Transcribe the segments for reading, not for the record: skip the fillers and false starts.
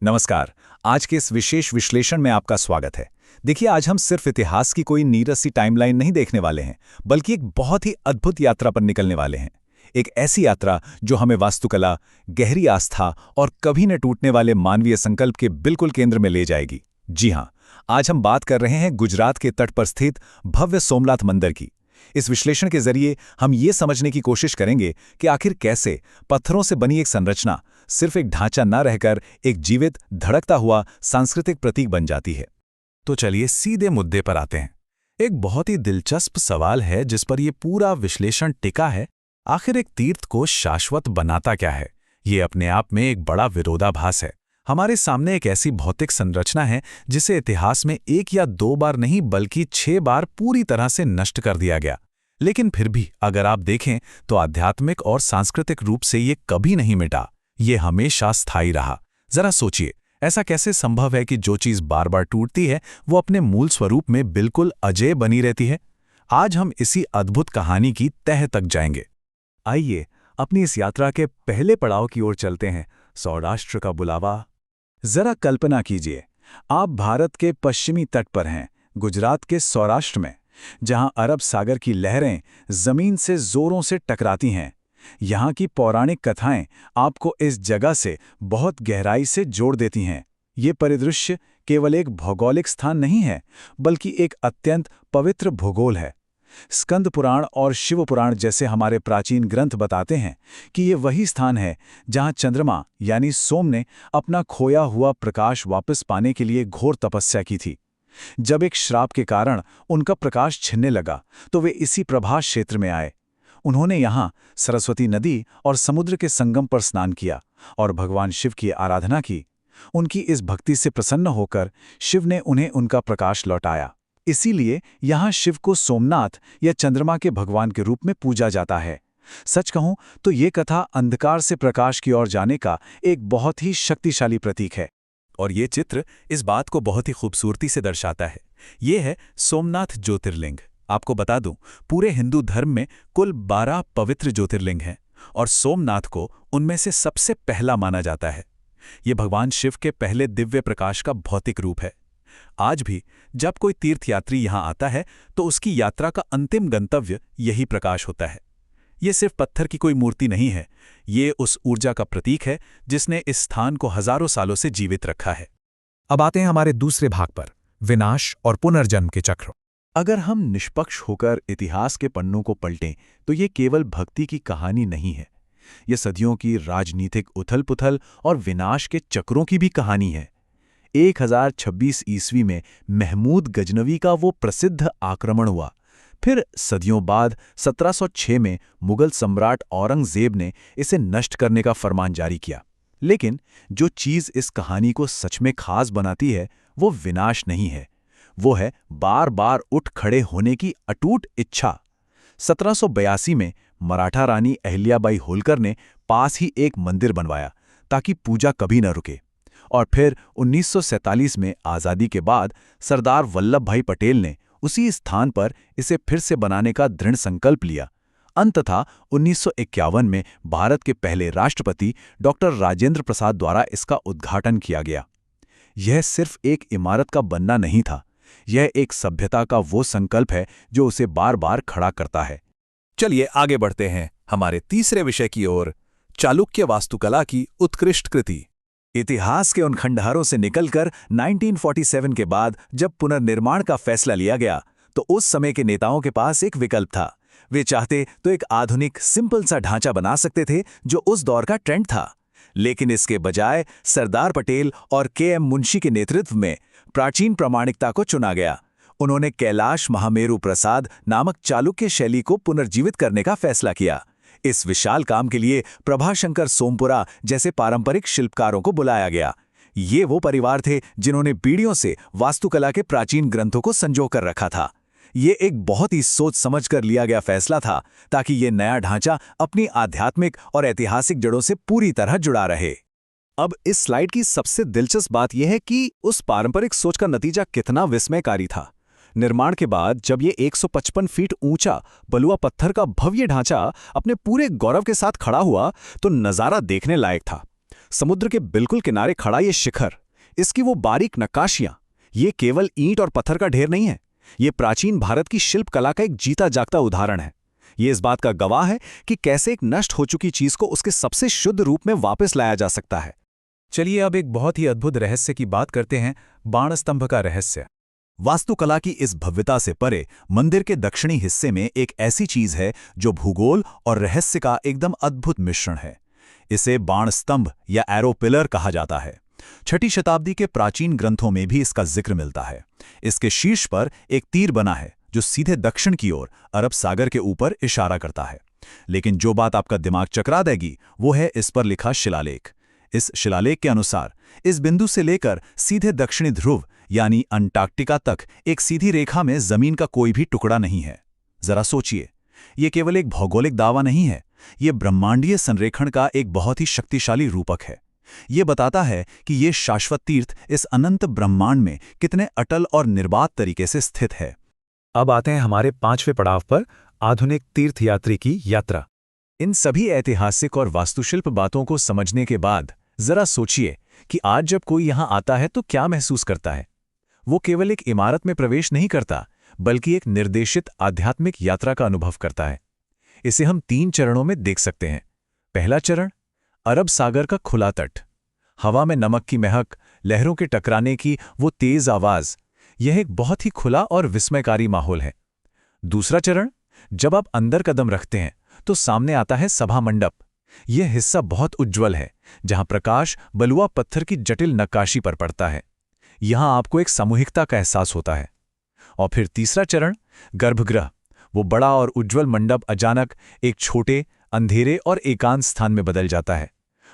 नमस्कार। आज के इस विशेष विश्लेषण में आपका स्वागत है। देखिए, आज हम सिर्फ इतिहास की कोई नीरस सी टाइमलाइन नहीं देखने वाले हैं, बल्कि एक बहुत ही अद्भुत यात्रा पर निकलने वाले हैं। एक ऐसी यात्रा जो हमें वास्तुकला, गहरी आस्था और कभी न टूटने वाले मानवीय संकल्प के बिल्कुल केंद्र में ले जाएगी। जी हाँ, आज हम बात कर रहे हैं गुजरात के तट पर स्थित भव्य सोमनाथ मंदिर की। इस विश्लेषण के जरिए हम ये समझने की कोशिश करेंगे कि आखिर कैसे पत्थरों से बनी एक संरचना सिर्फ एक ढांचा न रहकर एक जीवित, धड़कता हुआ सांस्कृतिक प्रतीक बन जाती है। तो चलिए सीधे मुद्दे पर आते हैं। एक बहुत ही दिलचस्प सवाल है जिस पर यह पूरा विश्लेषण टिका है। आखिर एक तीर्थ को शाश्वत बनाता क्या है? ये अपने आप में एक बड़ा विरोधाभास है। हमारे सामने एक ऐसी भौतिक संरचना है जिसे इतिहास में 1 या 2 बार नहीं बल्कि 6 बार पूरी तरह से नष्ट कर दिया गया। लेकिन फिर भी अगर आप देखें तो आध्यात्मिक और सांस्कृतिक रूप से ये कभी नहीं मिटा, ये हमेशा स्थायी रहा। जरा सोचिए, ऐसा कैसे संभव है कि जो चीज बार बार टूटती है वो अपने मूल स्वरूप में बिल्कुल अजेय बनी रहती है? आज हम इसी अद्भुत कहानी की तह तक जाएंगे। आइए अपनी इस यात्रा के पहले पड़ाव की ओर चलते हैं, सौराष्ट्र का बुलावा। जरा कल्पना कीजिए, आप भारत के पश्चिमी तट पर हैं, गुजरात के सौराष्ट्र में, जहां अरब सागर की लहरें जमीन से जोरों से टकराती हैं। यहाँ की पौराणिक कथाएं आपको इस जगह से बहुत गहराई से जोड़ देती हैं। ये परिदृश्य केवल एक भौगोलिक स्थान नहीं है, बल्कि एक अत्यंत पवित्र भूगोल है। स्कंद पुराण और शिव पुराण जैसे हमारे प्राचीन ग्रंथ बताते हैं कि ये वही स्थान है जहां चंद्रमा यानी सोम ने अपना खोया हुआ प्रकाश वापस पाने के लिए घोर तपस्या की थी। जब एक श्राप के कारण उनका प्रकाश छिनने लगा तो वे इसी प्रभास क्षेत्र में आए। उन्होंने यहाँ सरस्वती नदी और समुद्र के संगम पर स्नान किया और भगवान शिव की आराधना की। उनकी इस भक्ति से प्रसन्न होकर शिव ने उन्हें उनका प्रकाश लौटाया। इसीलिए यहाँ शिव को सोमनाथ या चंद्रमा के भगवान के रूप में पूजा जाता है। सच कहूं तो ये कथा अंधकार से प्रकाश की ओर जाने का एक बहुत ही शक्तिशाली प्रतीक है। और ये चित्र इस बात को बहुत ही खूबसूरती से दर्शाता है। ये है सोमनाथ ज्योतिर्लिंग। आपको बता दूं, पूरे हिंदू धर्म में कुल 12 पवित्र ज्योतिर्लिंग हैं और सोमनाथ को उनमें से सबसे पहला माना जाता है। ये भगवान शिव के पहले दिव्य प्रकाश का भौतिक रूप है। आज भी जब कोई तीर्थयात्री यहाँ आता है तो उसकी यात्रा का अंतिम गंतव्य यही प्रकाश होता है। ये सिर्फ पत्थर की कोई मूर्ति नहीं है, ये उस ऊर्जा का प्रतीक है जिसने इस स्थान को हजारों सालों से जीवित रखा है। अब आते हैं हमारे दूसरे भाग पर, विनाश और पुनर्जन्म के चक्र। अगर हम निष्पक्ष होकर इतिहास के पन्नों को पलटें तो ये केवल भक्ति की कहानी नहीं है, ये सदियों की राजनीतिक उथल-पुथल और विनाश के चक्रों की भी कहानी है। 1026 ईस्वी में महमूद गजनवी का वो प्रसिद्ध आक्रमण हुआ। फिर सदियों बाद 1706 में मुगल सम्राट औरंगजेब ने इसे नष्ट करने का फरमान जारी किया। लेकिन जो चीज़ इस कहानी को सच में खास बनाती है वो विनाश नहीं है, वो है बार बार उठ खड़े होने की अटूट इच्छा। 1782 में मराठा रानी अहिल्याबाई होलकर ने पास ही एक मंदिर बनवाया ताकि पूजा कभी न रुके। और फिर 1947 में आज़ादी के बाद सरदार वल्लभ भाई पटेल ने उसी स्थान पर इसे फिर से बनाने का दृढ़ संकल्प लिया। अंततः 1951 में भारत के पहले राष्ट्रपति डॉक्टर राजेंद्र प्रसाद द्वारा इसका उद्घाटन किया गया। यह सिर्फ एक इमारत का बनना नहीं था, यह एक सभ्यता का वो संकल्प है जो उसे बार बार खड़ा करता है। चलिए आगे बढ़ते हैं हमारे तीसरे विषय की ओर, चालुक्य वास्तुकला की उत्कृष्ट कृति। इतिहास के उन खंडहरों से निकलकर 1947 के बाद जब पुनर्निर्माण का फैसला लिया गया तो उस समय के नेताओं के पास एक विकल्प था। वे चाहते तो एक आधुनिक सिंपल सा ढांचा बना सकते थे जो उस दौर का ट्रेंड था, लेकिन इसके बजाय सरदार पटेल और के.एम. मुंशी के नेतृत्व में प्राचीन प्रामाणिकता को चुना गया। उन्होंने कैलाश महामेरु प्रसाद नामक चालुक्य शैली को पुनर्जीवित करने का फैसला किया। इस विशाल काम के लिए प्रभाशंकर सोमपुरा जैसे पारंपरिक शिल्पकारों को बुलाया गया। ये वो परिवार थे जिन्होंने पीढ़ियों से वास्तुकला के प्राचीन ग्रंथों को संजो कर रखा था। ये एक बहुत ही सोच समझ कर लिया गया फैसला था ताकि ये नया ढांचा अपनी आध्यात्मिक और ऐतिहासिक जड़ों से पूरी तरह जुड़ा रहे। अब इस स्लाइड की सबसे दिलचस्प बात यह है कि उस पारंपरिक सोच का नतीजा कितना विस्मयकारी था। निर्माण के बाद जब ये 155 फीट ऊंचा बलुआ पत्थर का भव्य ढांचा अपने पूरे गौरव के साथ खड़ा हुआ तो नज़ारा देखने लायक था। समुद्र के बिल्कुल किनारे खड़ा ये शिखर, इसकी वो बारीक नक्काशियां, ये केवल ईंट और पत्थर का ढेर नहीं है। ये प्राचीन भारत की शिल्प कला का एक जीता जागता उदाहरण है। ये इस बात का गवाह है कि कैसे एक नष्ट हो चुकी चीज को उसके सबसे शुद्ध रूप में वापस लाया जा सकता है। चलिए अब एक बहुत ही अद्भुत रहस्य की बात करते हैं, बाण स्तंभ का रहस्य। वास्तुकला की इस भव्यता से परे मंदिर के दक्षिणी हिस्से में एक ऐसी चीज है जो भूगोल और रहस्य का एकदम अद्भुत मिश्रण है। इसे बाण स्तंभ या एरो पिलर कहा जाता है। 6ठी शताब्दी के प्राचीन ग्रंथों में भी इसका जिक्र मिलता है। इसके शीर्ष पर एक तीर बना है जो सीधे दक्षिण की ओर अरब सागर के ऊपर इशारा करता है। लेकिन जो बात आपका दिमाग चकरा देगी वो है इस पर लिखा शिलालेख। इस शिलालेख के अनुसार इस बिंदु से लेकर सीधे दक्षिणी ध्रुव यानी अंटार्कटिका तक एक सीधी रेखा में जमीन का कोई भी टुकड़ा नहीं है। जरा सोचिए, ये केवल एक भौगोलिक दावा नहीं है, ये ब्रह्मांडीय संरेखण का एक बहुत ही शक्तिशाली रूपक है। ये बताता है कि ये शाश्वत तीर्थ इस अनंत ब्रह्मांड में कितने अटल और निर्बाध तरीके से स्थित है। अब आते हैं हमारे 5वें पड़ाव पर, आधुनिक तीर्थयात्री की यात्रा। इन सभी ऐतिहासिक और वास्तुशिल्प बातों को समझने के बाद जरा सोचिए कि आज जब कोई यहां आता है तो क्या महसूस करता है। वो केवल एक इमारत में प्रवेश नहीं करता, बल्कि एक निर्देशित आध्यात्मिक यात्रा का अनुभव करता है। इसे हम 3 चरणों में देख सकते हैं। पहला चरण, अरब सागर का खुला तट। हवा में नमक की महक, लहरों के टकराने की वो तेज आवाज, यह एक बहुत ही खुला और विस्मयकारी माहौल है। दूसरा चरण, जब आप अंदर कदम रखते हैं तो सामने आता है सभा मंडप। यह हिस्सा बहुत उज्ज्वल है, जहां प्रकाश बलुआ पत्थर की जटिल नक्काशी पर पड़ता है। यहां आपको एक सामूहिकता का एहसास होता है। और फिर तीसरा चरण, गर्भगृह। वो बड़ा और उज्ज्वल मंडप अचानक एक छोटे, अंधेरे और एकांत स्थान में बदल जाता है।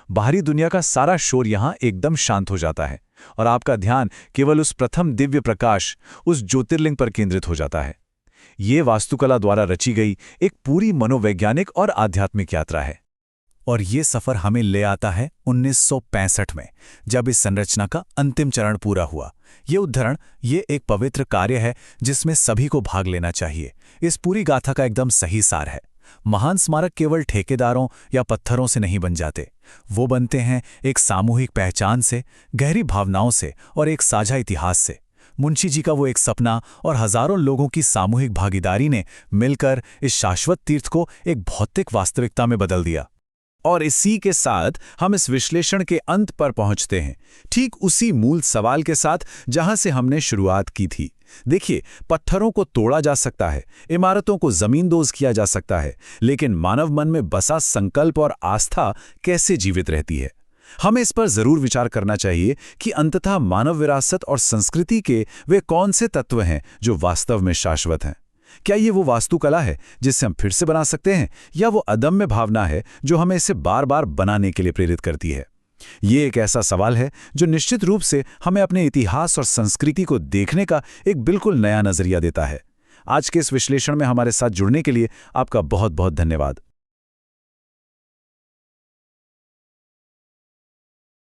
बाहरी दुनिया का सारा शोर यहां एकदम शांत हो जाता है और आपका ध्यान केवल उस प्रथम दिव्य प्रकाश, उस ज्योतिर्लिंग पर केंद्रित हो जाता है। ये वास्तुकला द्वारा रची गई एक पूरी मनोवैज्ञानिक और आध्यात्मिक यात्रा है। और ये सफर हमें ले आता है 1965 में, जब इस संरचना का अंतिम चरण पूरा हुआ। ये उद्धरण, ये एक पवित्र कार्य है जिसमें सभी को भाग लेना चाहिए। इस पूरी गाथा का एकदम सही सार है। महान स्मारक केवल ठेकेदारों या पत्थरों से नहीं बन जाते, वो बनते हैं एक सामूहिक पहचान से, गहरी भावनाओं से और एक साझा इतिहास से। मुंशी जी का वो एक सपना और हजारों लोगों की सामूहिक भागीदारी ने मिलकर इस शाश्वत तीर्थ को एक भौतिक वास्तविकता में बदल दिया। और इसी के साथ हम इस विश्लेषण के अंत पर पहुंचते हैं, ठीक उसी मूल सवाल के साथ जहां से हमने शुरुआत की थी। देखिए, पत्थरों को तोड़ा जा सकता है, इमारतों को जमींदोज किया जा सकता है, लेकिन मानव मन में बसा संकल्प और आस्था कैसे जीवित रहती है? हमें इस पर जरूर विचार करना चाहिए कि अंततः मानव विरासत और संस्कृति के वे कौन से तत्व हैं जो वास्तव में शाश्वत हैं। क्या ये वो वास्तुकला है जिसे हम फिर से बना सकते हैं, या वो अदम्य भावना है जो हमें इसे बार बार बनाने के लिए प्रेरित करती है? ये एक ऐसा सवाल है जो निश्चित रूप से हमें अपने इतिहास और संस्कृति को देखने का एक बिल्कुल नया नजरिया देता है। आज के इस विश्लेषण में हमारे साथ जुड़ने के लिए आपका बहुत बहुत धन्यवाद।